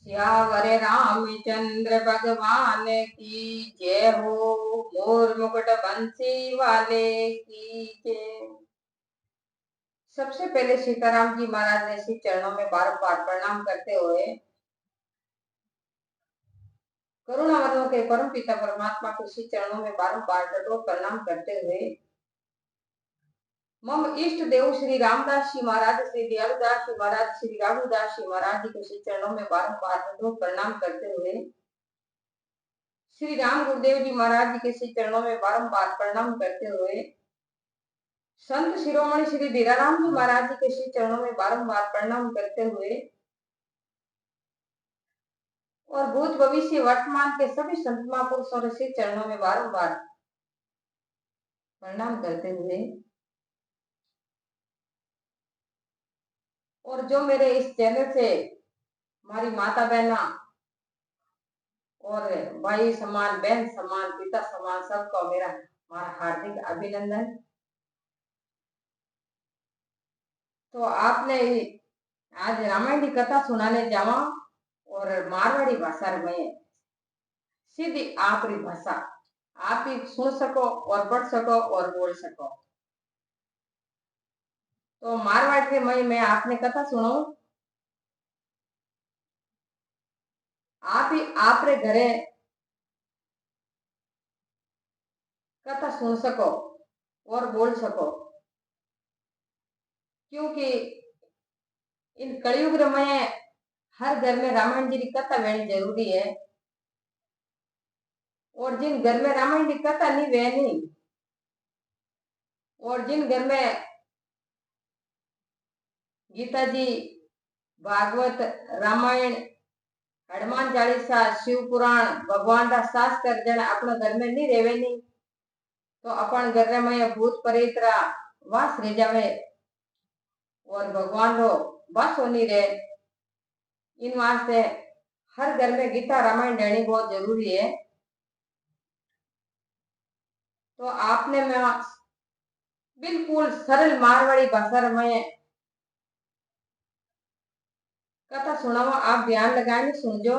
सियावर रामचंद्र भगवान की जय हो। मोर मुकुट बंसी वाले की जय। सबसे पहले सीताराम जी महाराज ने श्री चरणों में बारंबार प्रणाम करते हुए करुणावनों के परम पिता परमात्मा के श्री चरणों में बारंबार दंडवत प्रणाम करते हुए मम इष्ट देव श्री रामदास जी महाराज, श्री दयालुदास जी महाराज, श्री राघुदास जी महाराज जी के श्री चरणों में बारंबार दंडवत प्रणाम करते हुए श्री राम गुरुदेव जी महाराज जी के श्री चरणों में बारंबार प्रणाम करते हुए संत शिरोमणि श्री धीराराम जी महाराज जी के श्री चरणों में बारंबार प्रणाम करते हुए और भूत भविष्य वर्तमान के सभी संत महापुरुषों के श्री चरणों में बारंबार प्रणाम करते हुए और जो मेरे इस चैनल से हमारी माता बहना और भाई समान, बहन समान, पिता समान सबको मेरा हमारा हार्दिक अभिनंदन। तो आपने आज रामायण की कथा सुनाने जावा और मारवाड़ी भाषा में सीधी आपरी भाषा आप ही सुन सको और पढ़ सको और बोल सको। तो मारवाड़ी में मैं आपने कथा सुनो, आप ही आपरे घरे कथा सुन सको और बोल सको, क्योंकि इन कलयुग में हर घर में रामायण जी की कथा बहनी जरूरी है। और जिन घर में रामायण की कथा नहीं बहनी और जिन घर में गीता जी, भागवत, रामायण, हनुमान चालीसा, शिव पुराण, भगवान का शास्त्र जन अपने घर में नहीं रेवे नहीं, तो अपन घर में भूत प्रेत वास रह जावे और भगवान रो वास होनी रहे। इन वास्ते हर घर में गीता रामायण रहनी बहुत जरूरी है। तो आपने मैं बिल्कुल सरल मारवाड़ी भाषा में कथा सुनावा, आप ध्यान लगाए सुनजो,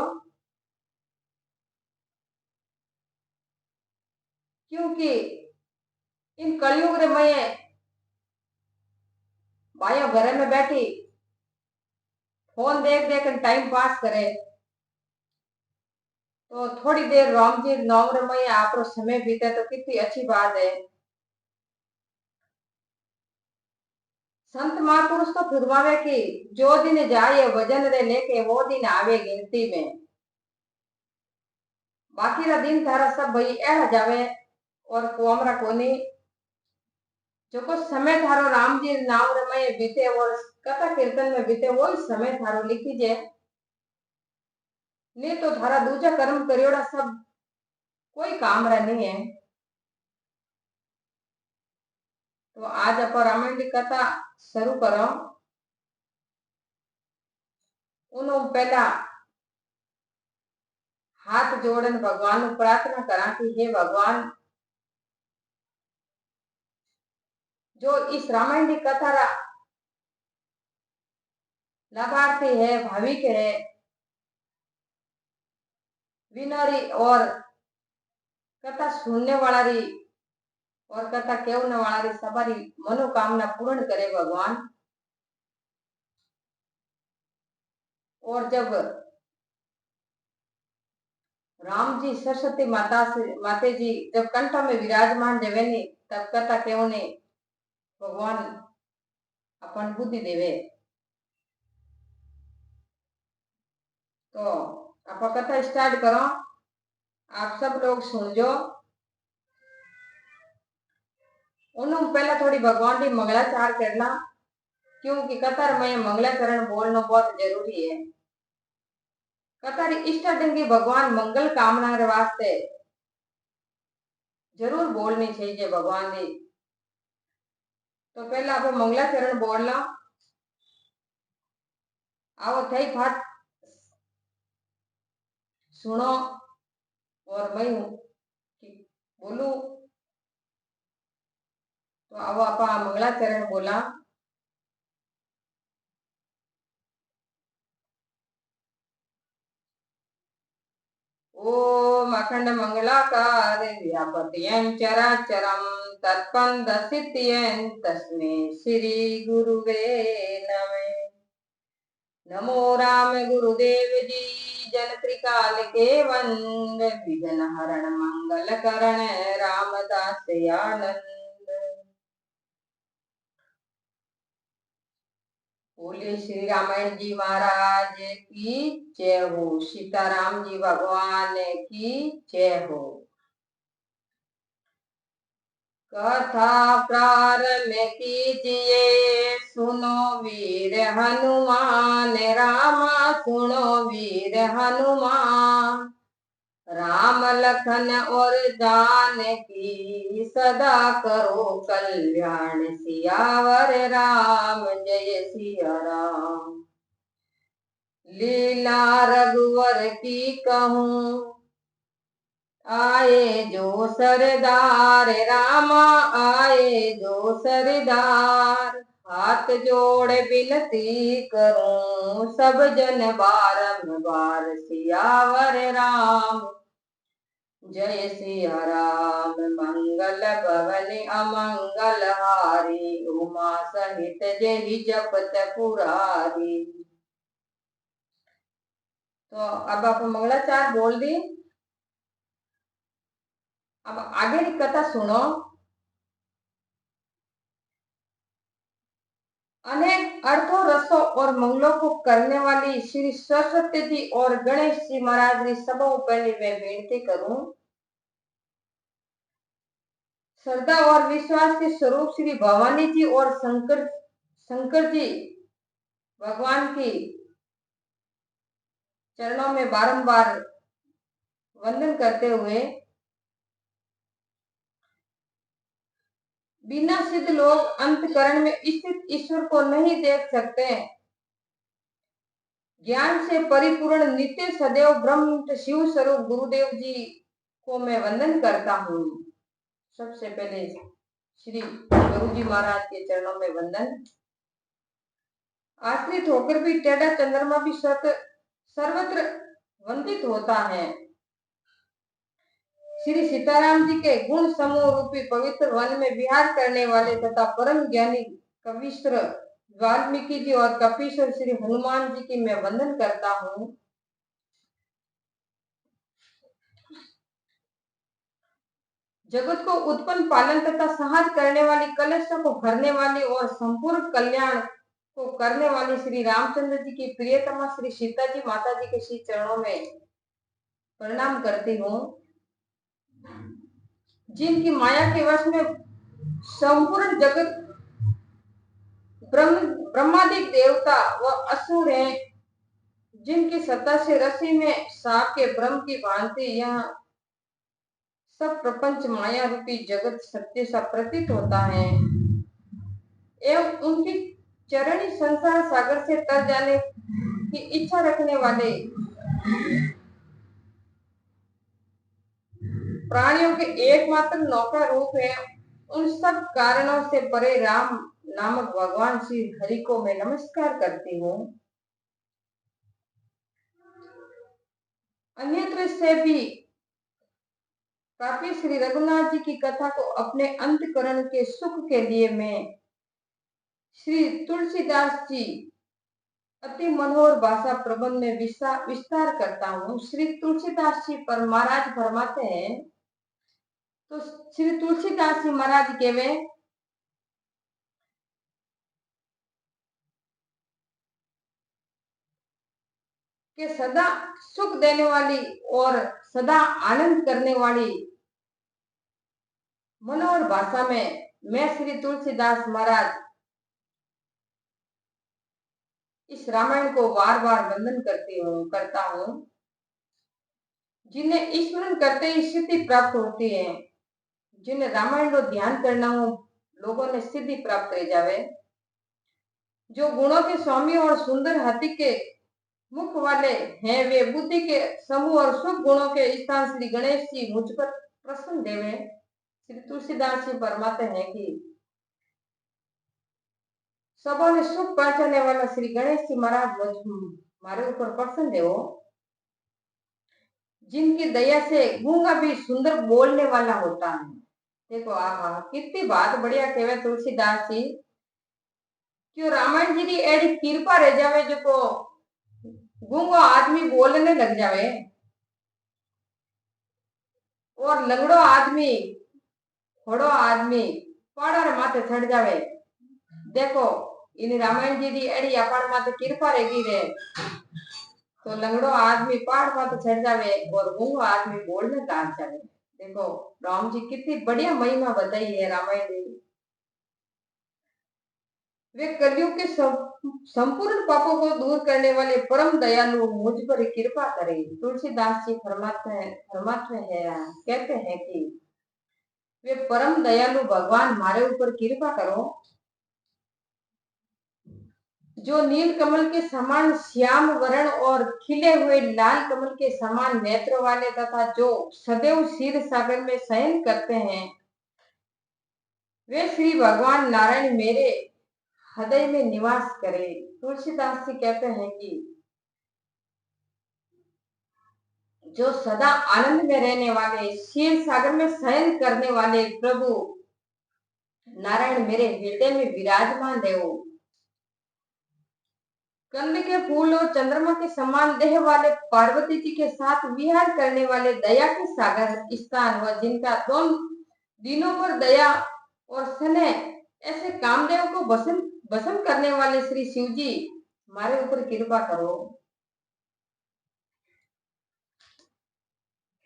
क्योंकि इन कलयुग में भाइयों घर में बैठी फोन देख देख टाइम पास करे, तो थोड़ी देर राम जी नाम में आप समय बीते तो कितनी अच्छी बात है। संत महापुरुष तो फरमावे कि जो दिन जाए वजन रे लेके वो दिन आवे गिनती में। बाकी रा दिन थारा सब भाई ऐ जावे और कोमरा कोनी, जो को समय थारो राम जी नाम में बीते और कथा कीर्तन में बीते वही समय थारो लिखी जे, नहीं तो थारा दूजा कर्म करियोड़ा सब कोई काम रा नहीं है। तो आज आप रामायण की कथा शुरू करो। उन्होंने पहला हाथ जोड़न भगवान प्रार्थना करा कि हे भगवान, जो इस रामायण की कथा रा लाभार्थी है, भाविक है, विनरी और कथा सुनने वाला री और कथा केवने वाला री सबारी मनोकामना पूर्ण करे भगवान। और जब राम जी सरस्वती माते जी जब कंठ में विराजमान देवेनी, तब कथा केवने भगवान अपन बुद्धि देवे। तो आप कथा स्टार्ट करो, आप सब लोग सुन जो। उन्होंने पहला थोड़ी भगवान की मंगलाचार करना, क्योंकि कथा में मंगलाचरण बोलना बहुत जरूरी है। कथा स्टार्टिंग की भगवान मंगल कामना के वास्ते जरूर बोलनी चाहिए भगवान की। तो पहला आप मंगलाचरण बोलना, आओ थई फाट सुनो और मैं बोलू। तो आओ आप मंगलाचरण बोला। ओम अखंड मंगलाकार व्यापत्यं चराचरं तत्पं दर्शित्यं तस्मै श्री गुरुवे नमः। नमो राम गुरुदेव जी जन त्रिकाल के वंद विघ्न हरण मंगल करण रामदास आनंद। बोले श्री रामायण जी महाराज की जय हो। सीताराम जी भगवान की जय हो। कथा प्रारंभ कीजिए सुनो वीर हनुमान रामा सुनो वीर हनुमान। राम लखन और जानकी सदा करो कल्याण सियावर राम जय सिया राम। लीला रघुवर की कहूँ आए जो सरदार रामा आए जो सरदार। हाथ जोड़ विनती करूं सब जन बारंबार सियावर राम जय सिया राम। मंगल भवन अमंगल हारी उमा सहित जय जपत पुरारी। तो अब आप मंगलाचार बोल दी। अब आगे की कथा सुनो। अनेक अर्थों रसों और मंगलों को करने वाली श्री सरस्वती जी और गणेश जी महाराज की सबों पहले मैं बेनती करूं। श्रद्धा और विश्वास के स्वरूप श्री भवानी जी और शंकर जी भगवान की चरणों में बारंबार वंदन करते हुए बिना सिद्ध लोग अंतकरण में स्थित ईश्वर को नहीं देख सकते। ज्ञान से परिपूर्ण नित्य सदैव ब्रह्म शिव स्वरूप गुरुदेव जी को मैं वंदन करता हूँ। सबसे पहले श्री गुरु जी महाराज के चरणों में वंदन। आश्रित होकर भी टेढ़ा चंद्रमा भी सर्वत्र वंदित होता है। श्री सीताराम जी के गुण समूह रूपी पवित्र वन में विहार करने वाले तथा परम ज्ञानी कविश्र वाल्मीकि जी और कपीश्वर श्री हनुमान जी की मैं वंदन करता हूँ। जगत को उत्पन्न पालन तथा संहार करने वाली कलेशों को भरने वाली और संपूर्ण कल्याण को करने वाली श्री रामचंद्र जी की प्रियतमा श्री सीता जी माता जी के श्री चरणों में प्रणाम करती हूँ। जिनकी माया के वश में संपूर्ण जगत ब्रह्मादिक देवता व असुर हैं, जिनकी सत्ता से रस्सी में सांप के ब्रह्म की भांति यह सब प्रपंच माया रूपी जगत सत्य सा प्रतीत होता है, एवं उनकी चरणी संसार सागर से तर जाने की इच्छा रखने वाले प्राणियों के एकमात्र नौका रूप है। उन सब कारणों से परे राम नामक भगवान श्री हरि को मैं नमस्कार करती हूँ। अन्यत्र से भी पापी श्री रघुनाथ जी की कथा को अपने अंतकरण के सुख के लिए मैं श्री तुलसीदास जी अति मनोहर भाषा प्रबंध में विस्तार करता हूँ। श्री तुलसीदास जी पर महाराज फरमाते हैं, तो श्री तुलसीदास जी महाराज कहवे कि सदा सुख देने वाली और सदा आनंद करने वाली मनोहर भाषा में मैं श्री तुलसीदास महाराज इस रामायण को बार बार वंदन करता हूँ। जिन्हें स्मरण करते ही सिद्धि प्राप्त होती है। जिन्हें रामायण को ध्यान करना हो लोगों ने सिद्धि प्राप्त कर जावे। जो गुणों के स्वामी और सुंदर हाथी के मुख वाले हैं, वे बुद्धि के समूह और सुख गुणों के स्थान श्री गणेश जी मुझ पर प्रसन्न देवे। श्री तुलसीदास जी फरमाते हैं कि सबों ने सुख पहुंचाने वाला श्री गणेश जी महाराज मारे ऊपर प्रसन्न देवो। जिनकी दया से गूंगा भी सुंदर बोलने वाला होता है। देखो आहा कितनी बात बढ़िया कहवे तुलसीदास जी। क्यों रामायण जी की एडी कृपा रह जावे जो को गूंगो आदमी बोलने लग जावे और लंगड़ो आदमी घोड़ो आदमी पहाड़ माथे चढ़ जावे। देखो इन रामायण जी की एडी अपन माथे कृपा रहेगी रे तो लंगड़ो आदमी पहाड़ माथे चढ़ जावे और गूंगो आदमी बोलने लाग जावे। देखो राम जी कितनी बढ़िया महिमा बताई है रामायण जी। वे कलयुग के संपूर्ण पापों को दूर करने वाले परम दयालु मुझ पर कृपा करें। तुलसीदास जी फरमाते हैं कहते हैं कि वे परम दयालु भगवान हमारे ऊपर कृपा करो जो नील कमल के समान श्याम वर्ण और खिले हुए लाल कमल के समान नेत्र वाले तथा जो सदैव क्षीर सागर में शयन करते हैं वे श्री भगवान नारायण मेरे हृदय में निवास करे। तुलसीदास जी कहते हैं कि जो सदा आनंद में रहने वाले क्षीर सागर में शयन करने वाले प्रभु नारायण मेरे हृदय में विराजमान है। कंद के फूल और चंद्रमा के समान देह वाले पार्वती जी के साथ विहार करने वाले दया के सागर स्थान व जिनका दोनों दिनों पर दया और स्नेह ऐसे कामदेव को भस्म करने वाले श्री शिव जी हमारे ऊपर कृपा करो।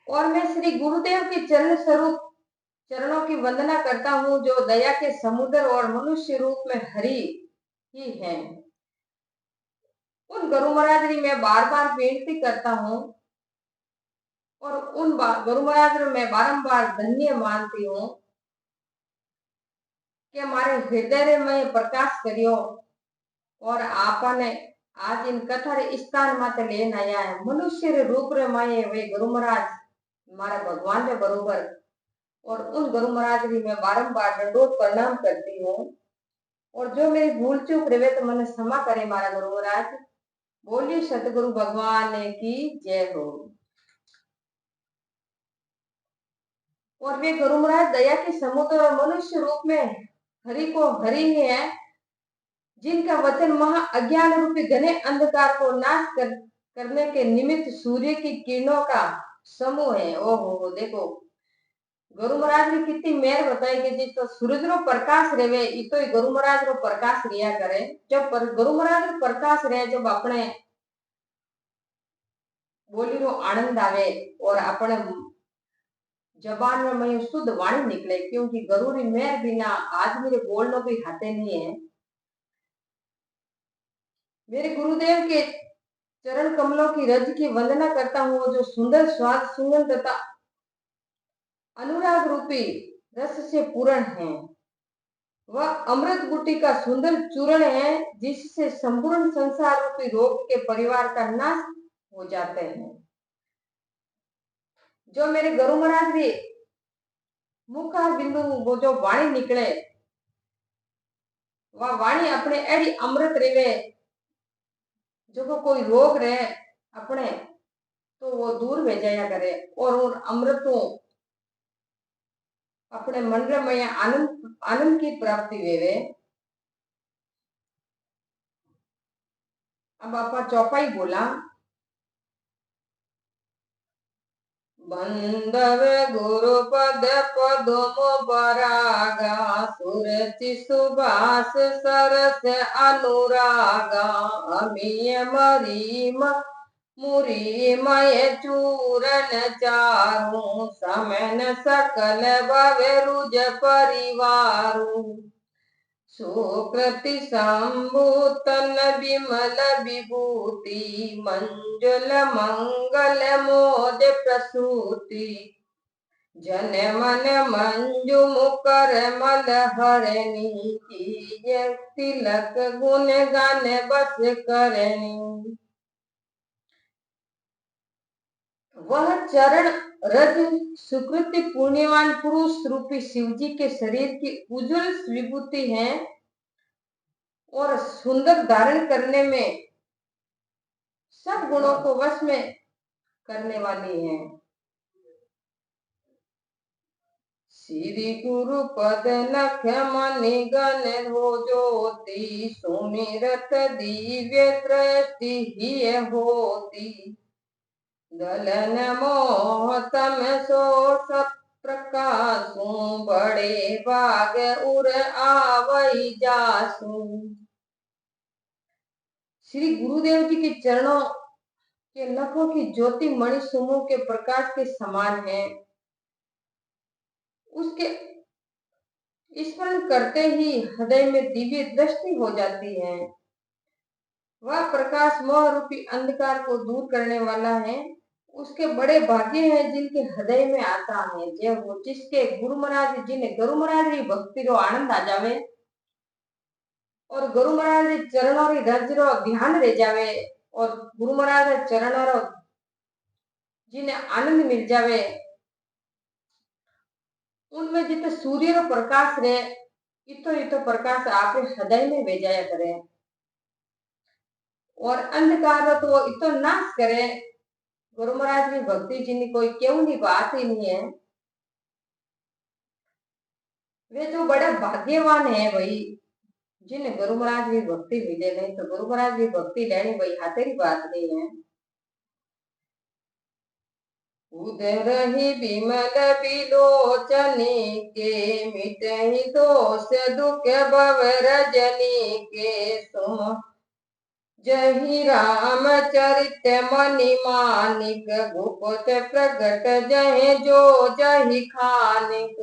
और मैं श्री गुरुदेव के चरणों की वंदना करता हूँ जो दया के समुद्र और मनुष्य रूप में हरि ही है। उन गुरु महाराज जी मैं बार बार बेनती करता हूँ और उन गुरु महाराज मैं बारंबार धन्य मानती हूँ कि हमारे हृदय में प्रकाश करियो और आपने आज इन कथा स्थान माते लेन आया है मनुष्य रूप रे माये वे गुरु महाराज हमारे भगवान के बरोबर और उन गुरु महाराज जी मैं बारंबार दंडोत प्रणाम करती हूँ और जो मेरी भूल चूक रहे तो मैंने क्षमा करे मारा गुरु महाराज। बोलिए सतगुरु भगवान की जय हो। और वे गुरु महाराज दया के समुद्र और मनुष्य रूप में हरि को हरि है जिनका वचन महा अज्ञान रूपी घने अंधकार को नाश करने के निमित्त सूर्य की किरणों का समूह है। ओहो देखो गुरु महाराज ने कितनी मेहर बताई कि जिस तो सूरज रो प्रकाश रेवे ई तो गुरु महाराज रो प्रकाश रिया करे जब गुरु महाराज रो प्रकाश रहे जब अपने बोली रो आनंद आवे और अपने जबान में मैं शुद्ध वाणी निकले क्योंकि गुरु री मेहर बिना आदमी रे बोलनो भी हाथे नहीं है। मेरे गुरुदेव के चरण कमलों की रज की वंदना करता हूँ जो सुंदर स्वाद सुगंध तथा अनुराग रूपी रस से पूर्ण है। वह अमृत बूटी का सुंदर चूर्ण है जिससे संपूर्ण संसार रूपी रोग के परिवार का नाश हो जाते हैं। जो मेरे गुरु महाराज भी मुखा बिंदु वो जो वाणी निकले वह वाणी अपने एडी अमृत रेवे जो को कोई रोग रहे अपने तो वो दूर भेज जाया करे और उन अमृतों अपने मन में आनंद आनंद की प्राप्ति वेवे। अब आपा चौपाई बोला बंधवे गुरु पद पदमो परागा सुरति सुभाष सरस अनुरागा अमीय मरीम मुरी मय चूरन चारू समन सकल भवे रुज परिवारू सुकृति संभूतन विमल विभूति मंजुल मंगल मोद प्रसूति जन मन मंजु मुकर मल हरणी तिलक गुण गान बस करनी। वह चरण रज सुकृति पुण्यवान पुरुष रूपी शिवजी के शरीर की उज्जवल विभूति है और सुंदर धारण करने में सब गुणों को वश में करने वाली है। श्री गुरु पद लख मनि गण हो ज्योति, सुमिरत दिव्य दृष्टि ही होती। गलन मोह तम सो सब प्रकाशु, बड़े बाग उर आवई जासु। श्री गुरुदेव जी के चरणों के लखों की ज्योति मणि समूह के प्रकाश के समान है। उसके स्मरण करते ही हृदय में दिव्य दृष्टि हो जाती है। वह प्रकाश मोह रूपी अंधकार को दूर करने वाला है। उसके बड़े भाग्य हैं जिनके हृदय में आता है। जो वो जिसके गुरु महाराज जिन्हें गुरु महाराज की भक्ति रो आनंद आ जावे और गुरु महाराज के चरणों री रज रो ध्यान रह जावे और गुरु महाराज के चरणों रो जिन्हें आनंद मिल जावे, उनमें जितने सूर्य रो प्रकाश रहे इतो इतो प्रकाश आपके हृदय में भेजाया करे और अंधकार तो वो इतो नाश करे। गुरु महाराज की भक्ति जिन्हें कोई क्यों नहीं बात ही नहीं है। वे तो बड़ा भाग्यवान है भाई, जिन्हें गुरु महाराज की भक्ति मिले। नहीं तो गुरु महाराज की भक्ति लेनी भाई हाथेरी बात नहीं है। उदर ही विमल बिलोचनी के, मिटहि दोष दुख भव रजनी के। सुम जहि राम चरित मणि मानिक, गुप्त प्रगट जहे जो जहि खानिक।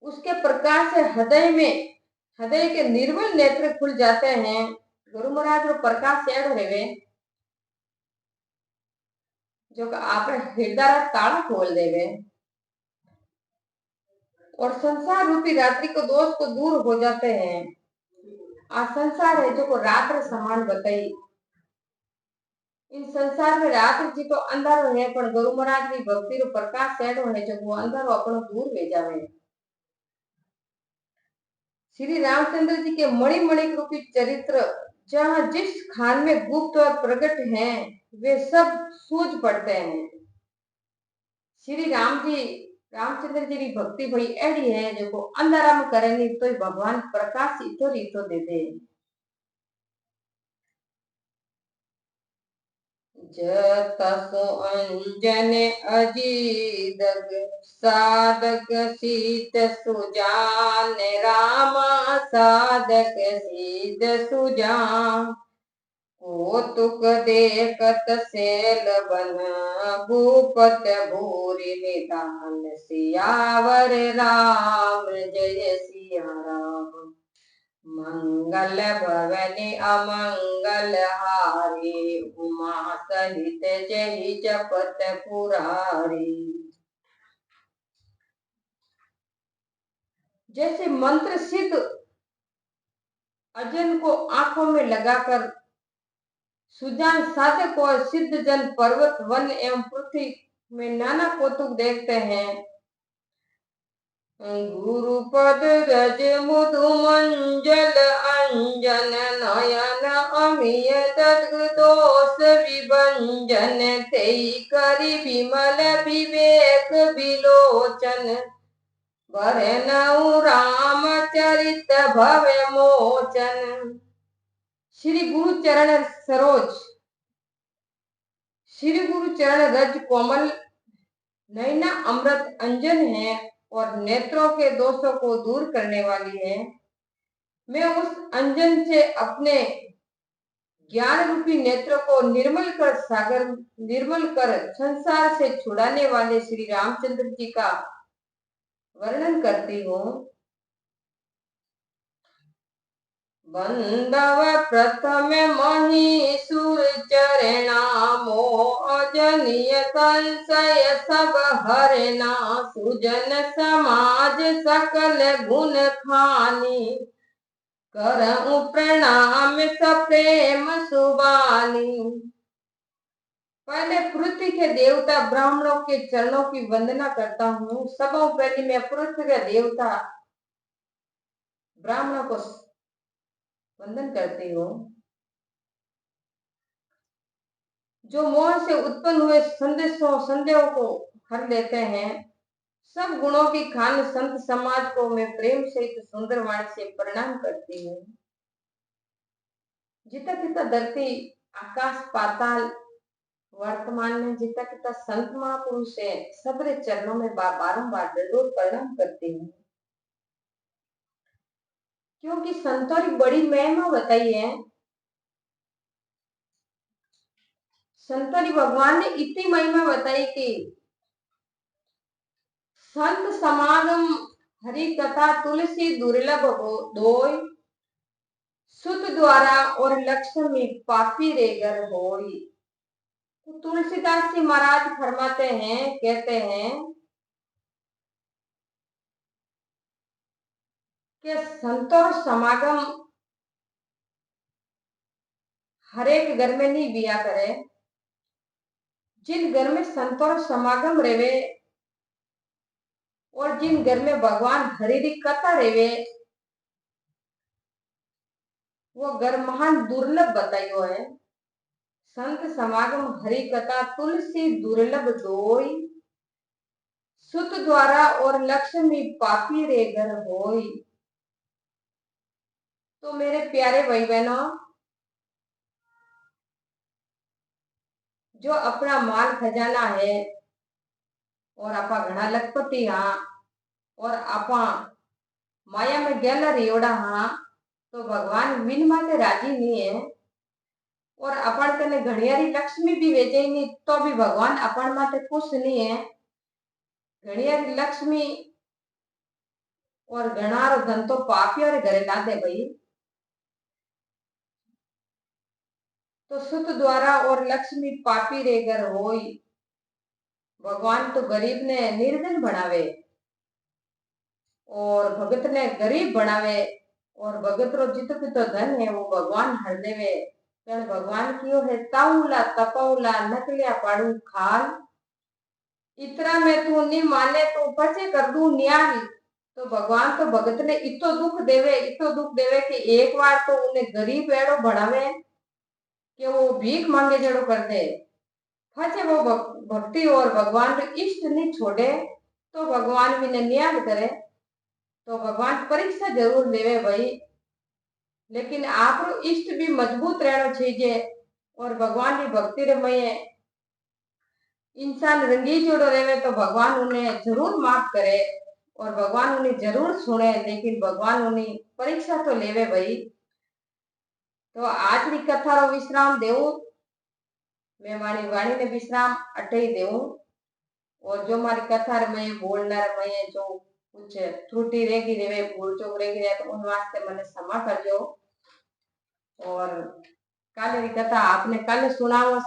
उसके प्रकाश से हृदय के निर्मल नेत्र खुल जाते हैं। गुरु महाराज रो प्रकाश ऐड रहे जो आप हृदय ताला खोल देवे और संसार रूपी रात्रि को दोष को दूर हो जाते हैं। आ संसार है जो को रात्र समान बताई। इन संसार में रात्र जी तो अंधारो है पर गुरु महाराज की भक्ति रो प्रकाश सेडो है जो वो अंधारो अपनो दूर ले जावे। श्री रामचंद्र जी के मणिमणिक रूपी चरित्र जहाँ जिस खान में गुप्त और प्रकट हैं वे सब सूझ पड़ते हैं। श्री रामचंद्र जी की भक्ति भाई ऐडी है जो को अंधारा में करे नहीं तो भगवान प्रकाश इतो रीतो दे दे। जतसु अंजन अजीदग, साधक सीत सुजान रामा। साधक सीत सुजान, कौतुक देखत सैल बन। भूपत भूरि निधान, सियावर राम जय सिया राम। मंगल भवनि अमंगल हारी, उमा सहित जहि जपत पुरारी। जैसे मंत्र सिद्ध अजन को आंखों में लगाकर सुजान साधक और सिद्ध जन पर्वत वन एवं पृथ्वी में नाना कौतुक देखते हैं। गुरु पद रज मुदु मंजल अंजन, नयन अमिय तग दोष विभंजन। तेई करि विमल विवेक विलोचन, बरनउ राम चरित भव मोचन। श्री गुरु चरण सरोज, श्री गुरु चरण रज कोमल, नैना अमृत अंजन है और नेत्रों के दोषों को दूर करने वाली है। मैं उस अंजन से अपने ज्ञान रूपी नेत्रों को निर्मल कर संसार से छुड़ाने वाले श्री रामचंद्र जी का वर्णन करती हूँ। बंधव प्रथम महीसुर चरणा, मोह अजनीय संशय सब हरना। सुजन समाज सकल गुण खानी, करऊं प्रणाम सप्रेम सुबानी। पहले पृथ्वी के देवता ब्राह्मणों के चरणों की वंदना करता हूँ। सबों पहले मैं पृथ्वी के देवता ब्राह्मणों को वंदन करती हूँ। जो मोह से उत्पन्न हुए संदेहों को हर लेते हैं। सब गुणों की खान संत समाज को मैं प्रेम सहित सुंदर वाणी से प्रणाम करती हूँ। जिता पिता धरती आकाश पाताल वर्तमान में जिता पिता संत महापुरुष है, सबरे चरणों में बारंबार दंडोत प्रणाम करती हूँ। क्योंकि संतों की बड़ी महिमा बताई है। संतों की भगवान ने इतनी महिमा बताई कि संत समागम हरि कथा तुलसी दुर्लभ हो दोय, सुत द्वारा और लक्ष्मी पापी रे घर होई। तो तुलसीदास जी महाराज फरमाते हैं, कहते हैं कि संतों समागम हर एक घर में नहीं बिया करे। जिन घर में संतों समागम रेवे और जिन घर में भगवान हरि की कथा रेवे, वो घर महान दुर्लभ बताइयो है। संत समागम हरि कथा तुलसी दुर्लभ दोई, सुत द्वारा और लक्ष्मी पापी रे घर होई। तो मेरे प्यारे भाई बहनों, जो अपना माल खजाना है और आपा घना लखपति हाँ और आपा माया में गेला रियोड़ा हाँ, तो भगवान बिन माते राजी नहीं है। और अपन कने घणियारी लक्ष्मी भी वेजे नहीं तो भी भगवान अपन माते खुश नहीं है। घणियारी लक्ष्मी और घनारो धन तो पापी और घरे ला दे भाई। तो सुत द्वारा और लक्ष्मी पापी रे घर होई। भगवान तो गरीब ने निर्धन बनावे और भगत ने गरीब बनावे, और भगत रो जित पितो धन है वो भगवान हर देवे। कण भगवान कियो है ताउला तपौला नकलिया पाड़ू खाल, इतना में तू नहीं माने तो पचे कर दू न्याल। तो भगवान तो भगत ने इतो दुख देवे कि एक बार तो उन्हें गरीब एड़ो बनावे कि वो भीख मांगे जड़ो कर दे। फचे वो भक्ति और भगवान रो इष्ट नहीं छोड़े तो भगवान भी न्याय करे। तो भगवान परीक्षा जरूर लेवे भाई, लेकिन आप रो इष्ट भी मजबूत रहना चाहिए। और भगवान की भक्ति रे में इंसान रंगी जोड़ो रहे तो भगवान उन्हें जरूर माफ करे और भगवान उन्हें जरूर सुने, लेकिन भगवान उन्हें परीक्षा तो लेवे भाई। तो आज की कथा रो विश्राम देऊ, मैं मारी वाणी ने विश्राम अटे ही देऊ। और जो मारी कथा रे मैं बोलना रे मैं जो कुछ त्रुटि रहेगी रेवे भूल चूक रहेगी रे तो उन वास्ते मैंने क्षमा करजो। और कल की कथा आपने कल सुनाओ।